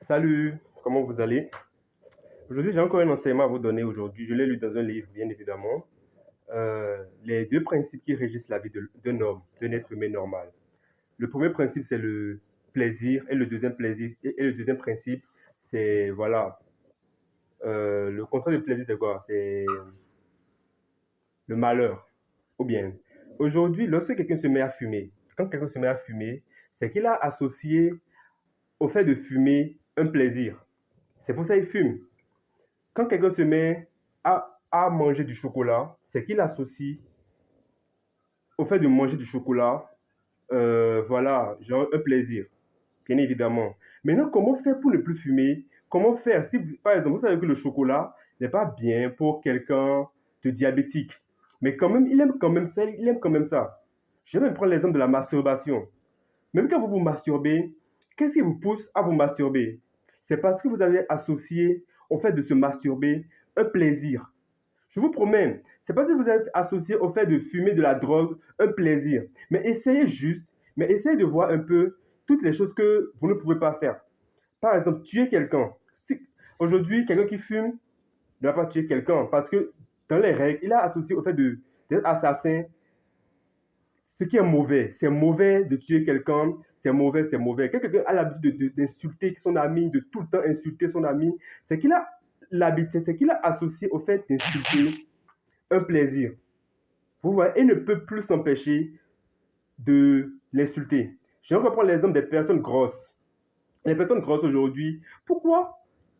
Salut, comment vous allez? Aujourd'hui, j'ai encore un enseignement à vous donner aujourd'hui. Je l'ai lu dans un livre, bien évidemment. Les deux principes qui régissent la vie d'un homme, d'un être humain normal. Le premier principe, c'est le plaisir, et le deuxième plaisir, et le deuxième principe, c'est, voilà, le contraire de plaisir, c'est quoi? C'est le malheur. Ou bien, aujourd'hui, lorsque quelqu'un se met à fumer, quand quelqu'un se met à fumer, c'est qu'il a associé au fait de fumer un plaisir. C'est pour ça qu'il fume. Quand quelqu'un se met à manger du chocolat, c'est qu'il associe au fait de manger du chocolat, voilà, genre un plaisir, bien évidemment. Maintenant, comment faire pour ne plus fumer? Comment faire si, par exemple, vous savez que le chocolat n'est pas bien pour quelqu'un de diabétique, mais quand même, il aime quand même ça, il aime quand même ça. Je vais même prendre l'exemple de la masturbation. Même quand vous vous masturbez, qu'est-ce qui vous pousse à vous masturber? C'est parce que vous avez associé au fait de se masturber un plaisir. Je vous promets, c'est parce que vous avez associé au fait de fumer de la drogue un plaisir. Mais essayez juste, mais essayez de voir un peu toutes les choses que vous ne pouvez pas faire. Par exemple, tuer quelqu'un. Si, aujourd'hui, quelqu'un qui fume ne va pas tuer quelqu'un parce que dans les règles, il a associé au fait d'être assassin ce qui est mauvais. C'est mauvais de tuer quelqu'un, c'est mauvais, c'est mauvais. Quand quelqu'un a l'habitude d'insulter son ami, de tout le temps insulter son ami, c'est qu'il a l'habitude, c'est qu'il a associé au fait d'insulter un plaisir. Vous voyez, il ne peut plus s'empêcher de l'insulter. Je vais reprendre l'exemple des personnes grosses. Les personnes grosses aujourd'hui, pourquoi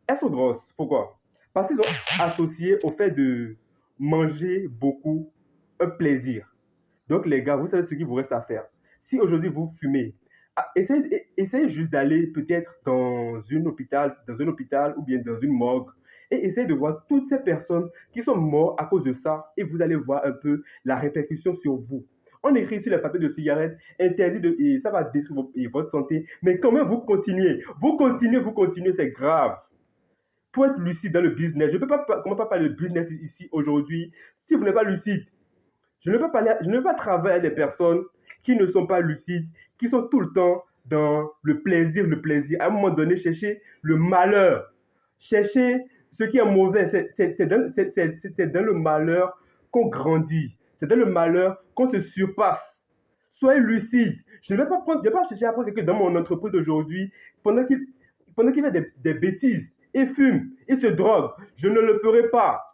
elles sont grosses? Pourquoi? Parce qu'ils ont associé au fait de manger beaucoup un plaisir. Donc, les gars, vous savez ce qu'il vous reste à faire. Si aujourd'hui vous fumez, essayez juste d'aller peut-être dans un hôpital ou bien dans une morgue et essayez de voir toutes ces personnes qui sont mortes à cause de ça et vous allez voir un peu la répercussion sur vous. On écrit sur les papiers de cigarettes, interdit et ça va détruire votre santé, mais quand même vous continuez, c'est grave. Pour être lucide dans le business, je ne peux pas, comment pas parler de business ici aujourd'hui si vous n'êtes pas lucide. Je ne veux pas travailler avec des personnes qui ne sont pas lucides, qui sont tout le temps dans le plaisir, le plaisir. À un moment donné, chercher le malheur, chercher ce qui est mauvais. C'est dans le malheur qu'on grandit. C'est dans le malheur qu'on se surpasse. Soyez lucide. Je ne vais pas chercher à prendre quelqu'un dans mon entreprise aujourd'hui pendant qu'il fait des bêtises. Il fume, il se drogue. Je ne le ferai pas.